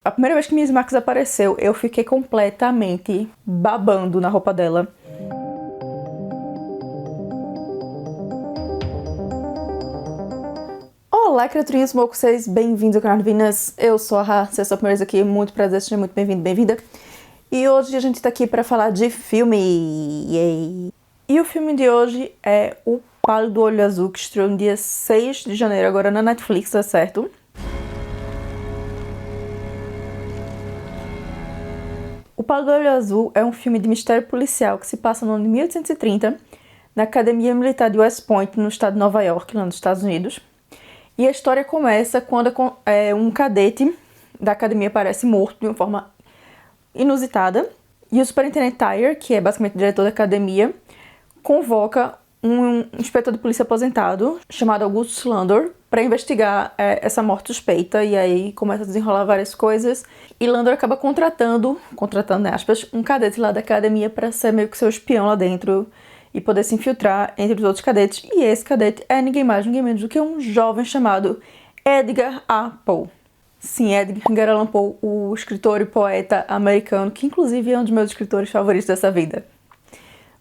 A primeira vez que Miss Marx apareceu, eu fiquei completamente babando na roupa dela. Olá, criaturinhas, como vocês? Bem-vindos ao canal Divinas. Eu sou a Ra, se é a sua primeira vez aqui, muito prazer, seja muito bem-vindo, bem-vinda. E hoje a gente tá aqui pra falar de filme. Yay. E o filme de hoje é O Pálido Olho Azul, que estreou no dia 6 de janeiro, agora na Netflix, tá certo? O Pálido Olho Azul é um filme de mistério policial que se passa no ano de 1830, na Academia Militar de West Point, no estado de Nova York, lá nos Estados Unidos. E a história começa quando um cadete da academia aparece morto de uma forma inusitada. E o superintendente Tyler, que é basicamente o diretor da academia, convoca um inspetor de polícia aposentado, chamado Augustus Landor, para investigar essa morte suspeita. E aí começa a desenrolar várias coisas. E Landor acaba contratando, né, aspas, um cadete lá da academia para ser meio que seu espião lá dentro e poder se infiltrar entre os outros cadetes. E esse cadete é ninguém mais, ninguém menos do que um jovem chamado Edgar A. Poe. Sim, Edgar Allan Poe, o escritor e poeta americano, que inclusive é um dos meus escritores favoritos dessa vida.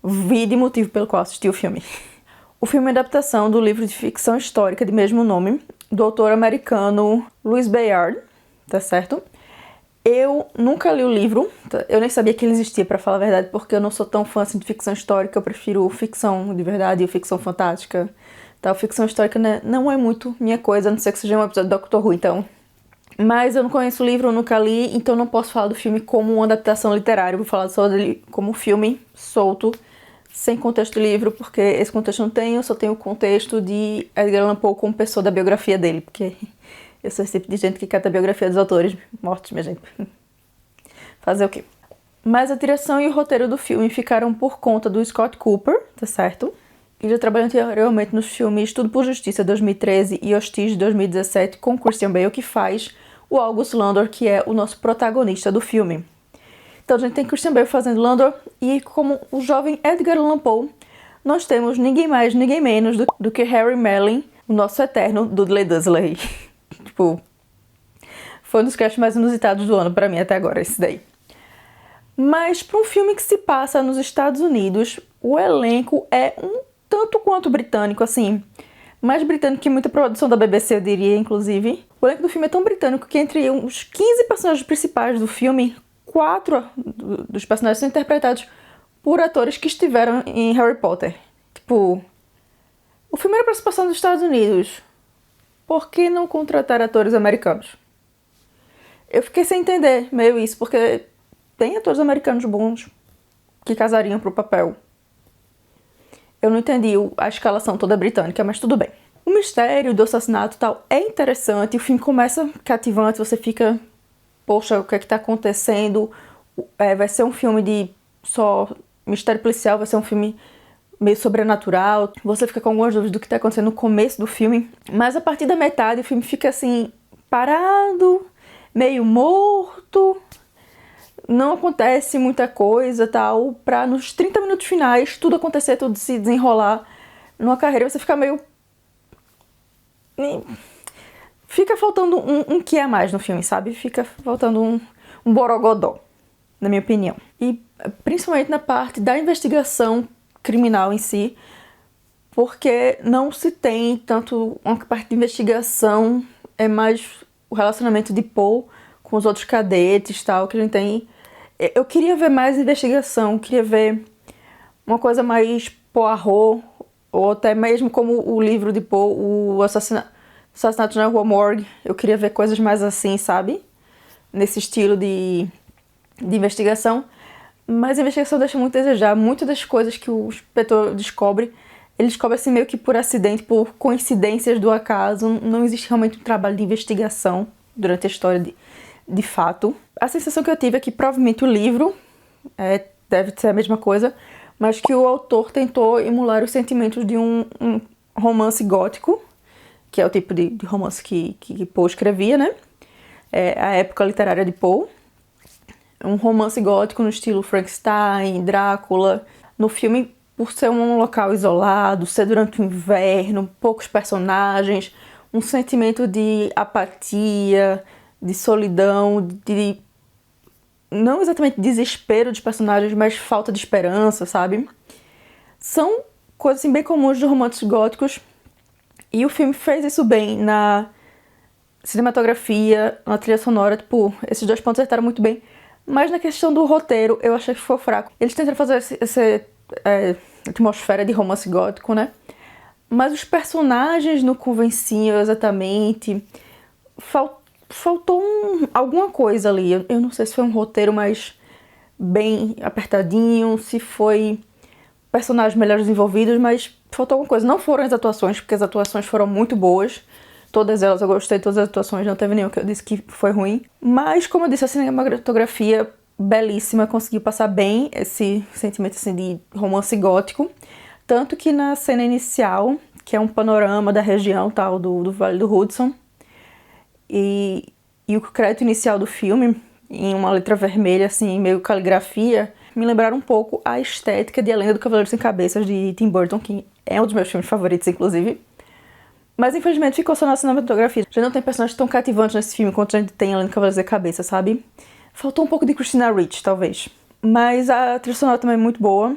Vide motivo pelo qual assisti o filme. O filme é uma adaptação do livro de ficção histórica de mesmo nome, do autor americano Louis Bayard, tá certo? Eu nunca li o livro, eu nem sabia que ele existia, pra falar a verdade, porque eu não sou tão fã assim, de ficção histórica, eu prefiro ficção de verdade e ficção fantástica. Tal, ficção histórica, né, não é muito minha coisa, a não ser que seja um episódio do Doctor Who, então. Mas eu não conheço o livro, eu nunca li, então não posso falar do filme como uma adaptação literária, eu vou falar só dele como um filme solto, sem contexto do livro, porque esse contexto não tem, eu só tenho o contexto de Edgar Allan Poe como pessoa da biografia dele, porque eu sou esse tipo de gente que cata a biografia dos autores mortos, minha gente. Fazer o quê? Mas a direção e o roteiro do filme ficaram por conta do Scott Cooper, tá certo? Ele já trabalhou anteriormente nos filmes Tudo por Justiça, 2013, e Hostage, 2017, com Christian Bale, que faz o August Landor, que é o nosso protagonista do filme. Então a gente tem Christian Bale fazendo Landor, e como o jovem Edgar Allan Poe, nós temos ninguém mais, ninguém menos do que Harry Melling, o nosso eterno Dudley Dursley. Tipo, foi um dos castes mais inusitados do ano pra mim até agora, esse daí. Mas para um filme que se passa nos Estados Unidos, o elenco é um tanto quanto britânico, assim. Mais britânico que muita produção da BBC, eu diria, inclusive. O elenco do filme é tão britânico que entre os 15 personagens principais do filme, 4 dos personagens são interpretados por atores que estiveram em Harry Potter. Tipo, o filme era para se passar nos Estados Unidos. Por que não contratar atores americanos? Eu fiquei sem entender meio isso, porque tem atores americanos bons que casariam pro papel. Eu não entendi a escalação toda britânica, mas tudo bem. O mistério do assassinato e tal é interessante, o filme começa cativante, você fica, poxa, o que é que tá acontecendo? Vai ser um filme de só mistério policial, vai ser um filme meio sobrenatural, você fica com algumas dúvidas do que tá acontecendo no começo do filme, mas a partir da metade o filme fica assim, parado, meio morto, não acontece muita coisa, tal, pra nos 30 minutos finais tudo acontecer, tudo se desenrolar numa carreira, você fica meio... Fica faltando um que a mais no filme, sabe? Fica faltando um borogodó, na minha opinião. E principalmente na parte da investigação criminal em si, porque não se tem tanto uma parte de investigação, é mais o relacionamento de Poe com os outros cadetes, tal, que a gente tem. Eu queria ver mais investigação, queria ver uma coisa mais Poirot, ou até mesmo como o livro de Poe, o Assassinato na Rua Morgue. Eu queria ver coisas mais assim, sabe? Nesse estilo de investigação. Mas a investigação deixa muito a desejar. Muitas das coisas que o inspetor descobre, ele descobre assim meio que por acidente, por coincidências do acaso. Não existe realmente um trabalho de investigação durante a história de fato. A sensação que eu tive é que provavelmente o livro deve ser a mesma coisa, mas que o autor tentou emular os sentimentos de um romance gótico, que é o tipo de romance que Poe escrevia, né? A época literária de Poe. Um romance gótico no estilo Frankenstein, Drácula. No filme, por ser um local isolado, ser durante o inverno, poucos personagens, um sentimento de apatia, de solidão, de não exatamente desespero dos personagens, mas falta de esperança, sabe? São coisas assim, bem comuns dos romances góticos, e o filme fez isso bem na cinematografia, na trilha sonora, tipo, esses dois pontos acertaram muito bem. Mas na questão do roteiro, eu achei que ficou fraco. Eles tentaram fazer essa atmosfera de romance gótico, né? Mas os personagens não convenciam exatamente. Faltou alguma coisa ali. Eu não sei se foi um roteiro mais bem apertadinho, se foi personagens melhor desenvolvidos, mas faltou alguma coisa. Não foram as atuações, porque as atuações foram muito boas. Todas elas eu gostei, todas as atuações, não teve nenhuma que eu disse que foi ruim. Mas, como eu disse, a cinematografia belíssima, conseguiu passar bem esse sentimento assim, de romance gótico. Tanto que na cena inicial, que é um panorama da região tal, do Vale do Hudson, e o crédito inicial do filme, em uma letra vermelha, assim, meio caligrafia, me lembraram um pouco a estética de A Lenda do Cavaleiro Sem Cabeças, de Tim Burton, que é um dos meus filmes favoritos, inclusive. Mas infelizmente ficou só na cinematografia. Já não tem personagens tão cativantes nesse filme quanto a gente tem além do Cavaleiros da Cabeça, sabe? Faltou um pouco de Christina Ricci, talvez. Mas a trilha sonora também é muito boa.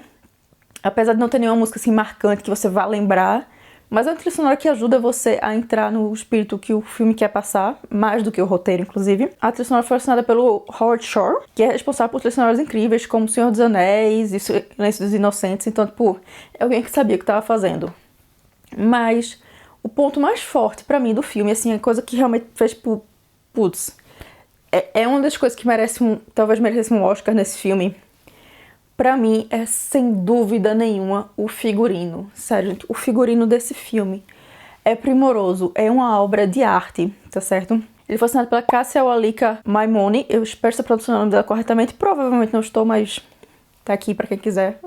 Apesar de não ter nenhuma música assim marcante que você vá lembrar. Mas é uma trilha sonora que ajuda você a entrar no espírito que o filme quer passar. Mais do que o roteiro, inclusive. A trilha sonora foi assinada pelo Howard Shore, que é responsável por trilhas sonoras incríveis, como O Senhor dos Anéis e Silêncio dos Inocentes. Então, tipo, é alguém que sabia o que estava fazendo. Mas o ponto mais forte pra mim do filme, assim, a coisa que realmente fez, tipo, putz, é uma das coisas que talvez merecesse um Oscar nesse filme. Pra mim, é sem dúvida nenhuma o figurino. Sério, gente, o figurino desse filme é primoroso, é uma obra de arte, tá certo? Ele foi assinado pela Cássia Walika Maimone, eu espero estar pronunciando o nome dela corretamente, provavelmente não estou, mas tá aqui pra quem quiser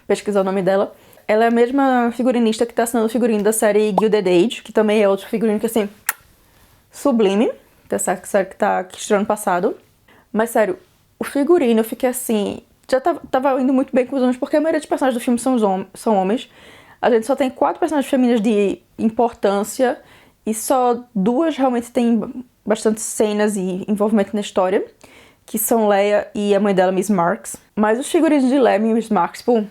pesquisar o nome dela. Ela é a mesma figurinista que tá assinando o figurino da série Gilded Age, que também é outro figurino que, assim, sublime, dessa série que tá aqui ano passado. Mas, sério, o figurino, eu fiquei assim, já tava indo muito bem com os homens, porque a maioria dos personagens do filme são homens. A gente só tem 4 personagens femininas de importância, e só 2 realmente têm bastante cenas e envolvimento na história, que são Leia e a mãe dela, Miss Marks. Mas os figurinos de Leia e Miss Marks, pô,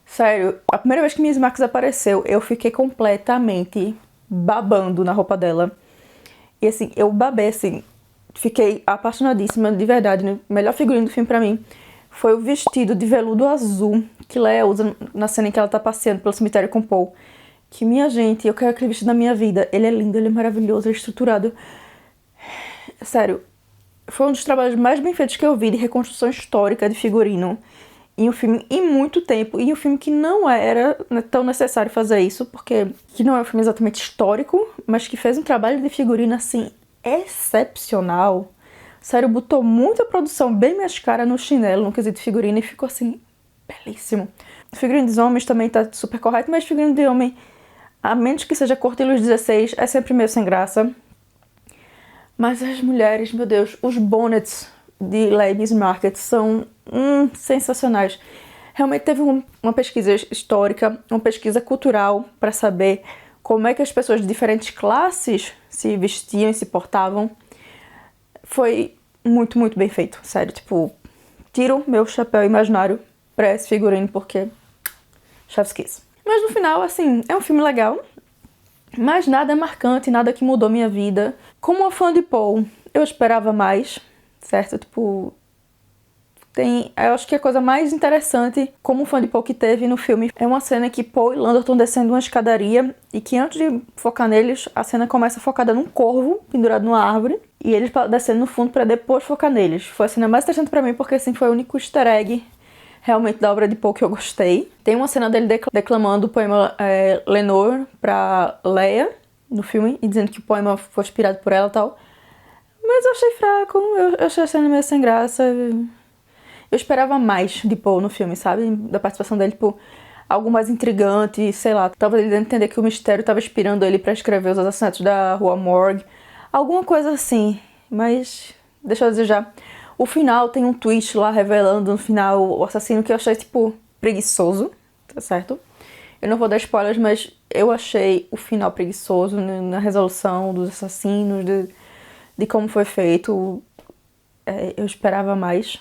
sério, a primeira vez que Miss Marks apareceu, eu fiquei completamente babando na roupa dela. E assim, eu babei, assim, fiquei apaixonadíssima, de verdade, né? O melhor figurino do filme pra mim foi o vestido de veludo azul que Leia usa na cena em que ela tá passeando pelo cemitério com Paul. Que, minha gente, eu quero aquele vestido na minha vida. Ele é lindo, ele é maravilhoso, ele é estruturado. Sério, foi um dos trabalhos mais bem feitos que eu vi de reconstrução histórica de figurino em um filme em muito tempo, e um filme que não era tão necessário fazer isso, porque que não é um filme exatamente histórico, mas que fez um trabalho de figurino, assim, excepcional. Sério, botou muita produção bem mais cara no chinelo, no quesito de figurino, e ficou, assim, belíssimo. O figurino dos homens também tá super correto, mas o figurino de homem, a menos que seja corto e luz 16, é sempre meio sem graça. Mas as mulheres, meu Deus, os bonnets de Ladies Market são sensacionais. Realmente teve uma pesquisa histórica, uma pesquisa cultural para saber como é que as pessoas de diferentes classes se vestiam e se portavam. Foi muito, muito bem feito, sério. Tipo, tiro meu chapéu imaginário pra esse figurino, porque chef's kiss. Mas no final, assim, é um filme legal, mas nada marcante, nada que mudou minha vida. Como uma fã de Paul, eu esperava mais, certo? Tipo, eu acho que a coisa mais interessante, como fã de Paul, que teve no filme, é uma cena que Paul e Lando estão descendo uma escadaria, e que antes de focar neles, a cena começa focada num corvo pendurado numa árvore, e eles descendo no fundo pra depois focar neles. Foi a cena mais interessante pra mim, porque assim, foi o único easter egg realmente da obra de Paul que eu gostei. Tem uma cena dele declamando o poema Lenore pra Leia no filme, e dizendo que o poema foi inspirado por ela e tal. Mas eu achei fraco, eu achei a cena meio sem graça. Eu esperava mais de Paul no filme, sabe? Da participação dele, tipo, algo mais intrigante, sei lá. Talvez ele dando a entender que o mistério estava inspirando ele pra escrever os assassinatos da Rua Morgue. Alguma coisa assim, mas deixa eu desejar. O final tem um twist lá revelando no final o assassino que eu achei, tipo, preguiçoso, tá certo? Eu não vou dar spoilers, mas eu achei o final preguiçoso na resolução dos assassinos, de como foi feito. Eu esperava mais.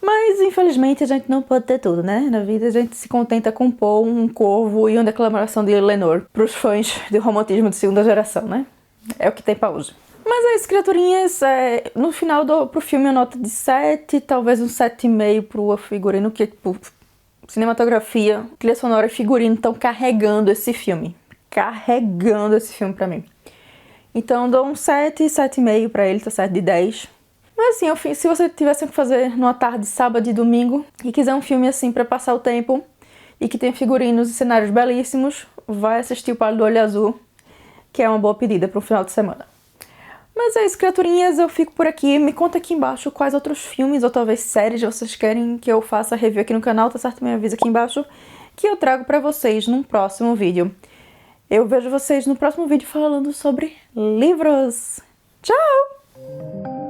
Mas, infelizmente, a gente não pode ter tudo, né? Na vida a gente se contenta com Poe, um corvo e uma declamação de Lenore pros fãs do romantismo de segunda geração, né? É o que tem pra hoje. Mas é isso, criaturinhas. No final pro filme eu nota de 7, talvez um 7,5 pro figurino, que tipo, cinematografia, trilha sonora e figurino estão carregando esse filme. Carregando esse filme pra mim. Então eu dou um 7, 7,5 pra ele, tá certo? De 10. Mas assim, se você tivesse que fazer numa tarde, sábado e domingo, e quiser um filme assim pra passar o tempo, e que tem figurinos e cenários belíssimos, vai assistir O Pálido do Olho Azul, que é uma boa pedida para um final de semana. Mas é isso, criaturinhas, eu fico por aqui. Me conta aqui embaixo quais outros filmes ou talvez séries vocês querem que eu faça review aqui no canal, tá certo? Me avisa aqui embaixo que eu trago pra vocês num próximo vídeo. Eu vejo vocês no próximo vídeo falando sobre livros. Tchau!